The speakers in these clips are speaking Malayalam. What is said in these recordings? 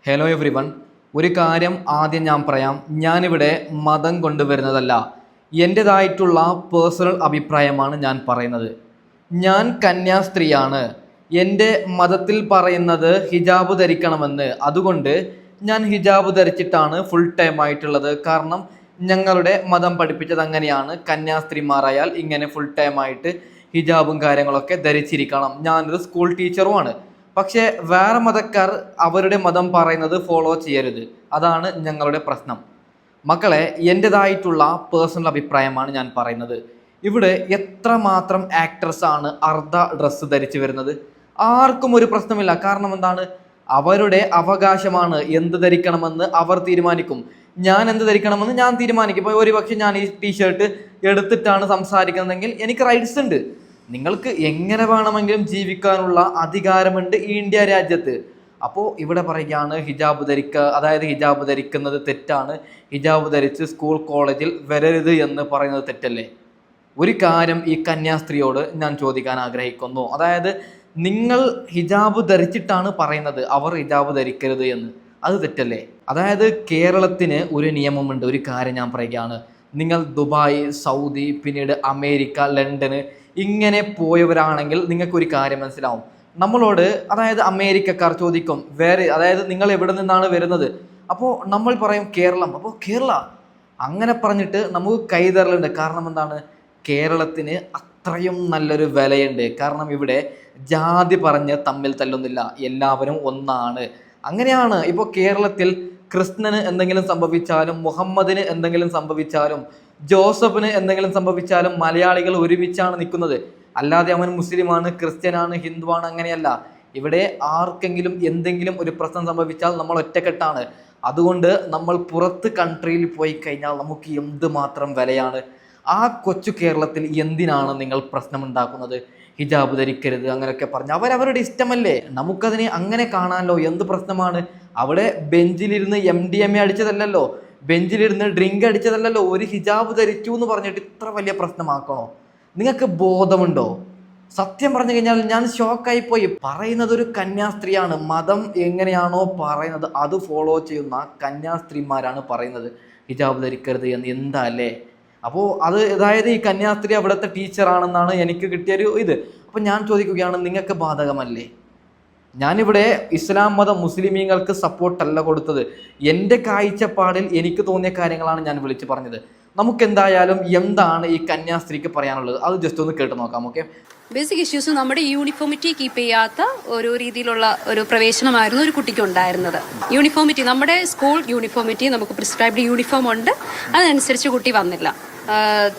Hello every one. ഒരു കാര്യം ആദ്യം ഞാൻ പറയാം. ഞാനിവിടെ മതം കൊണ്ടുവരുന്നതല്ല, എൻ്റെതായിട്ടുള്ള പേഴ്സണൽ അഭിപ്രായമാണ് ഞാൻ പറയുന്നത്. ഞാൻ കന്യാസ്ത്രീയാണ്. എൻ്റെ മതത്തിൽ പറയുന്നത് ഹിജാബ് ധരിക്കണമെന്ന്. അതുകൊണ്ട് ഞാൻ ഹിജാബ് ധരിച്ചിട്ടാണ് ഫുൾ ടൈം ആയിട്ടുള്ളത്. കാരണം ഞങ്ങളുടെ മതം പഠിപ്പിച്ചത് അങ്ങനെയാണ്. കന്യാസ്ത്രീമാരായാൽ ഇങ്ങനെ ഫുൾ ടൈം ആയിട്ട് ഹിജാബും കാര്യങ്ങളൊക്കെ ധരിച്ചിരിക്കണം. ഞാനൊരു സ്കൂൾ ടീച്ചറുമാണ്. പക്ഷേ വേറെ മതക്കാർ അവരുടെ മതം പറയുന്നത് ഫോളോ ചെയ്യരുത്. അതാണ് ഞങ്ങളുടെ പ്രശ്നം. മക്കളെ, എൻ്റെതായിട്ടുള്ള പേഴ്സണൽ അഭിപ്രായമാണ് ഞാൻ പറയുന്നത്. ഇവിടെ എത്രമാത്രം ആക്ടേഴ്സാണ് അർദ്ധ ഡ്രസ്സ് ധരിച്ചു വരുന്നത്. ആർക്കും ഒരു പ്രശ്നമില്ല. കാരണം എന്താണ്? അവരുടെ അവകാശമാണ്. എന്ത് ധരിക്കണമെന്ന് അവർ തീരുമാനിക്കും. ഞാൻ എന്ത് ധരിക്കണമെന്ന് ഞാൻ തീരുമാനിക്കും. ഇപ്പോൾ ഒരുപക്ഷെ ഞാൻ ഈ ടീഷർട്ട് എടുത്തിട്ടാണ് സംസാരിക്കുന്നതെങ്കിൽ എനിക്ക് റൈറ്റ്സ് ഉണ്ട്. നിങ്ങൾക്ക് എങ്ങനെ വേണമെങ്കിലും ജീവിക്കാനുള്ള അധികാരമുണ്ട് ഈ ഇന്ത്യ രാജ്യത്ത്. അപ്പോൾ ഇവിടെ പറയുകയാണ് ഹിജാബ് ധരിക്കുന്നത് തെറ്റാണ്, ഹിജാബ് ധരിച്ച് സ്കൂൾ കോളേജിൽ വരരുത് എന്ന് പറയുന്നത് തെറ്റല്ലേ? ഒരു കാര്യം ഈ കന്യാസ്ത്രീയോട് ഞാൻ ചോദിക്കാൻ ആഗ്രഹിക്കുന്നു. അതായത് നിങ്ങൾ ഹിജാബ് ധരിച്ചിട്ടാണ് പറയുന്നത് അവർ ഹിജാബ് ധരിക്കരുത് എന്ന്. അത് തെറ്റല്ലേ? അതായത് കേരളത്തിന് ഒരു നിയമമുണ്ട്. ഒരു കാര്യം ഞാൻ പറയുകയാണ്. നിങ്ങൾ ദുബായ്, സൗദി, പിന്നീട് അമേരിക്ക, ലണ്ടന് ഇങ്ങനെ പോയവരാണെങ്കിൽ നിങ്ങൾക്കൊരു കാര്യം മനസ്സിലാവും. നമ്മളോട് അതായത് അമേരിക്കക്കാർ ചോദിക്കും അതായത് നിങ്ങൾ എവിടെ നിന്നാണ് വരുന്നത്. അപ്പോൾ നമ്മൾ പറയും കേരളം. അപ്പോൾ കേരള അങ്ങനെ പറഞ്ഞിട്ട് നമുക്ക് കൈതറലുണ്ട്. കാരണം എന്താണ്? കേരളത്തിന് അത്രയും നല്ലൊരു വിലയുണ്ട്. കാരണം ഇവിടെ ജാതി പറഞ്ഞ് തമ്മിൽ തല്ലുന്നില്ല, എല്ലാവരും ഒന്നാണ്. അങ്ങനെയാണ്. ഇപ്പോൾ കേരളത്തിൽ കൃഷ്ണന് എന്തെങ്കിലും സംഭവിച്ചാലും, മുഹമ്മദിന് എന്തെങ്കിലും സംഭവിച്ചാലും, ജോസഫിന് എന്തെങ്കിലും സംഭവിച്ചാലും മലയാളികൾ ഒരുമിച്ചാണ് നിൽക്കുന്നത്. അല്ലാതെ അവൻ മുസ്ലിമാണ്, ക്രിസ്ത്യനാണ്, ഹിന്ദുവാണ്, അങ്ങനെയല്ല. ഇവിടെ ആർക്കെങ്കിലും എന്തെങ്കിലും ഒരു പ്രശ്നം സംഭവിച്ചാൽ നമ്മൾ ഒറ്റക്കെട്ടാണ്. അതുകൊണ്ട് നമ്മൾ പുറത്ത് കൺട്രിയിൽ പോയി കഴിഞ്ഞാൽ നമുക്ക് എന്തുമാത്രം വിലയാണ്. ആ കൊച്ചു കേരളത്തിൽ എന്തിനാണ് നിങ്ങൾ പ്രശ്നമുണ്ടാക്കുന്നത്? ഹിജാബ് ധരിക്കരുത് അങ്ങനെയൊക്കെ പറഞ്ഞ് അവരവരുടെ ഇഷ്ടമല്ലേ. നമുക്കതിനെ അങ്ങനെ കാണാമല്ലോ. എന്ത് പ്രശ്നമാണ്? അവിടെ ബെഞ്ചിലിരുന്ന് MDMA അടിച്ചതല്ലല്ലോ, ബെഞ്ചിലിരുന്ന് ഡ്രിങ്ക് അടിച്ചതല്ലല്ലോ. ഒരു ഹിജാബ് ധരിച്ചു എന്ന് പറഞ്ഞിട്ട് ഇത്ര വലിയ പ്രശ്നമാക്കണോ? നിങ്ങൾക്ക് ബോധമുണ്ടോ? സത്യം പറഞ്ഞു കഴിഞ്ഞാൽ ഞാൻ ഷോക്കായി പോയി. പറയുന്നത് ഒരു കന്യാസ്ത്രീയാണ്. മതം എങ്ങനെയാണോ പറയുന്നത് അത് ഫോളോ ചെയ്യുന്ന കന്യാസ്ത്രീമാരാണ് പറയുന്നത് ഹിജാബ് ധരിക്കരുത് എന്ന്. എന്താ അല്ലേ? അപ്പോൾ അതായത് ഈ കന്യാസ്ത്രീ അവിടുത്തെ ടീച്ചറാണെന്നാണ് എനിക്ക് കിട്ടിയൊരു ഇത്. അപ്പോൾ ഞാൻ ചോദിക്കുകയാണ്, നിങ്ങൾക്ക് ബാധകമല്ലേ? ഞാനിവിടെ ഇസ്ലാം മതം മുസ്ലിമീങ്ങൾക്ക് സപ്പോർട്ടല്ല കൊടുത്തത്. എൻ്റെ കാഴ്ചപ്പാടിൽ എനിക്ക് തോന്നിയ കാര്യങ്ങളാണ് ഞാൻ വിളിച്ചു പറഞ്ഞത്. നമുക്കെന്തായാലും എന്താണ് ഈ കന്യാസ്ത്രീക്ക് പറയാനുള്ളത് അത് ജസ്റ്റ് ഒന്ന് കേട്ട് നോക്കാം. ഓക്കെ, ബേസിക് ഇഷ്യൂസ് നമ്മുടെ യൂണിഫോമിറ്റി കീപ്പ് ചെയ്യാത്ത ഒരു രീതിയിലുള്ള ഒരു പ്രവേശനമായിരുന്നു ഒരു കുട്ടിക്ക് ഉണ്ടായിരുന്നത്. യൂണിഫോമിറ്റി, നമ്മുടെ സ്കൂൾ യൂണിഫോമിറ്റി, നമുക്ക് പ്രിസ്ക്രൈബ്ഡ് യൂണിഫോം ഉണ്ട്, അതനുസരിച്ച് കുട്ടി വന്നില്ല.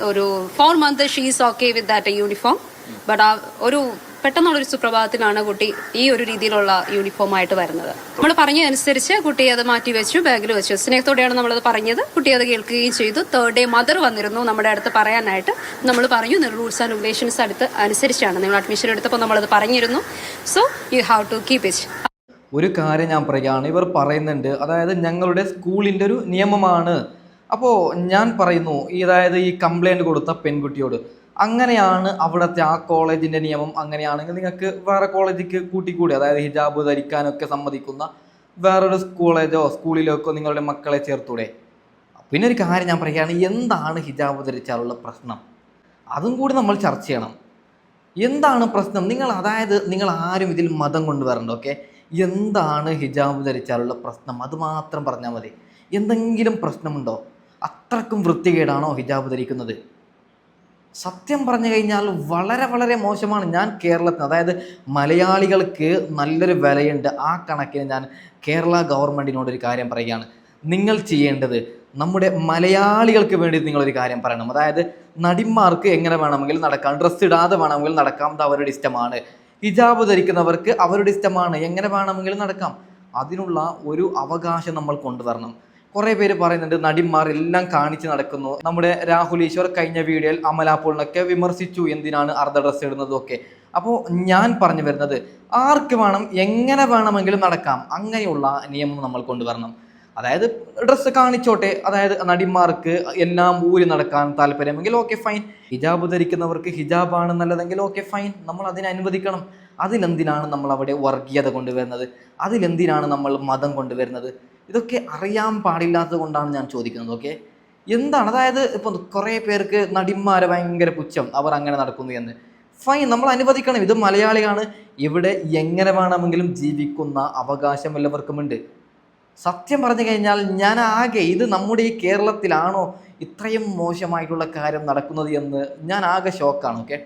ഒരു 4 months she's okay with that uniform. But ഒരു പെട്ടെന്നുള്ളൊരു സുപ്രഭാതത്തിലാണ് കുട്ടി ഈ ഒരു രീതിയിലുള്ള യൂണിഫോം ആയിട്ട് വരുന്നത്. നമ്മൾ പറഞ്ഞതനുസരിച്ച് കുട്ടി അത് മാറ്റി വെച്ചു, ബാഗിൽ വെച്ചു. സ്നേഹത്തോടെയാണ് നമ്മളത് പറഞ്ഞത്. കുട്ടി അത് കേൾക്കുകയും ചെയ്തു. 3rd day മദർ വന്നിരുന്നു നമ്മുടെ അടുത്ത് പറയാനായിട്ട്. നമ്മൾ പറഞ്ഞു റൂൾസ് ആൻഡ് റെഗുലേഷൻസ് അനുസരിച്ചാണ് നിങ്ങൾ അഡ്മിഷൻ എടുത്തപ്പോൾ നമ്മളത് പറഞ്ഞിരുന്നു. So you have to keep it. ഒരു കാര്യം ഞാൻ പറയുകയാണ്. ഇവർ പറയുന്നുണ്ട് അതായത് ഞങ്ങളുടെ സ്കൂളിൻ്റെ ഒരു നിയമമാണ്. അപ്പോൾ ഞാൻ പറയുന്നു അതായത് ഈ കംപ്ലൈൻറ്റ് കൊടുത്ത പെൺകുട്ടിയോട് അങ്ങനെയാണ് അവിടുത്തെ ആ കോളേജിൻ്റെ നിയമം. അങ്ങനെയാണെങ്കിൽ നിങ്ങൾക്ക് വേറെ കോളേജിലേക്ക് കൂട്ടിക്കൂടി, അതായത് ഹിജാബ് ധരിക്കാനൊക്കെ സമ്മതിക്കുന്ന വേറൊരു സ്കൂളിലേക്കോ നിങ്ങളുടെ മക്കളെ ചേർത്തൂടെ? പിന്നെ ഒരു കാര്യം ഞാൻ പറയുകയാണ്, എന്താണ് ഹിജാബ് ധരിച്ചാലുള്ള പ്രശ്നം? അതും കൂടി നമ്മൾ ചർച്ച ചെയ്യണം. എന്താണ് പ്രശ്നം? നിങ്ങൾ ആരും ഇതിൽ മതം കൊണ്ടുവരണ്ട. ഓക്കെ, എന്താണ് ഹിജാബ് ധരിച്ചാലുള്ള പ്രശ്നം? അത് മാത്രം പറഞ്ഞാൽ മതി. എന്തെങ്കിലും പ്രശ്നമുണ്ടോ? അത്രക്കും വൃത്തികേടാണോ ഹിജാബ് ധരിക്കുന്നത്? സത്യം പറഞ്ഞു കഴിഞ്ഞാൽ വളരെ വളരെ മോശമാണ്. ഞാൻ കേരളത്തിന്, അതായത് മലയാളികൾക്ക് നല്ലൊരു വിലയുണ്ട്. ആ കണക്കിന് ഞാൻ കേരള ഗവൺമെൻറ്റിനോടൊരു കാര്യം പറയുകയാണ്. നിങ്ങൾ ചെയ്യേണ്ടത് നമ്മുടെ മലയാളികൾക്ക് വേണ്ടി നിങ്ങളൊരു കാര്യം പറയണം. അതായത് നടിമാർക്ക് എങ്ങനെ വേണമെങ്കിലും നടക്കാം, ഡ്രസ്സ് ഇടാതെ വേണമെങ്കിൽ നടക്കാം, അത് അവരുടെ ഇഷ്ടമാണ്. ഹിജാബ് ധരിക്കുന്നവർക്ക് അവരുടെ ഇഷ്ടമാണ്, എങ്ങനെ വേണമെങ്കിലും നടക്കാം. അതിനുള്ള ഒരു അവകാശം നമ്മൾ കൊണ്ടുവരണം. കുറേ പേര് പറയുന്നുണ്ട് നടിമാർ എല്ലാം കാണിച്ച് നടക്കുന്നു. നമ്മുടെ രാഹുൽ ഈശ്വർ കഴിഞ്ഞ വീഡിയോയിൽ അമല പോളിനൊക്കെ വിമർശിച്ചു, എന്തിനാണ് അർദ്ധ ഡ്രസ്സ് ഇടുന്നതും ഒക്കെ. അപ്പോൾ ഞാൻ പറഞ്ഞു വരുന്നത്, ആർക്ക് വേണം എങ്ങനെ വേണമെങ്കിലും നടക്കാം, അങ്ങനെയുള്ള നിയമം നമ്മൾ കൊണ്ടുവരണം. അതായത് ഡ്രസ്സ് കാണിച്ചോട്ടെ, അതായത് നടിമാർക്ക് എല്ലാം ഊരി നടക്കാൻ താല്പര്യമെങ്കിൽ ഓക്കെ ഫൈൻ. ഹിജാബ് ധരിക്കുന്നവർക്ക് ഹിജാബാണ് നല്ലതെങ്കിൽ ഓക്കെ ഫൈൻ, നമ്മൾ അതിനെ അനുവദിക്കണം. അതിലെന്തിനാണ് നമ്മൾ അവിടെ വർഗീയത കൊണ്ടുവരുന്നത്? അതിലെന്തിനാണ് നമ്മൾ മതം കൊണ്ടുവരുന്നത്? ഇതൊക്കെ അറിയാൻ പാടില്ലാത്തത് കൊണ്ടാണ് ഞാൻ ചോദിക്കുന്നത്. ഓക്കെ, എന്താണ്? അതായത് ഇപ്പം കുറേ പേർക്ക് നടിമാരെ ഭയങ്കര പുച്ഛം, അവർ അങ്ങനെ നടക്കുന്നു എന്ന്. ഫൈൻ, നമ്മൾ അനുവദിക്കണം. ഇത് മലയാളിയാണ്, ഇവിടെ എങ്ങനെ വേണമെങ്കിലും ജീവിക്കുന്ന അവകാശം എല്ലാവർക്കുമുണ്ട്. സത്യം പറഞ്ഞു കഴിഞ്ഞാൽ ഞാൻ ആകെ, ഇത് നമ്മുടെ ഈ കേരളത്തിലാണോ ഇത്രയും മോശമായിട്ടുള്ള കാര്യം നടക്കുന്നത് എന്ന് ഞാൻ ആകെ ഷോക്കാണ്. ഓക്കെ,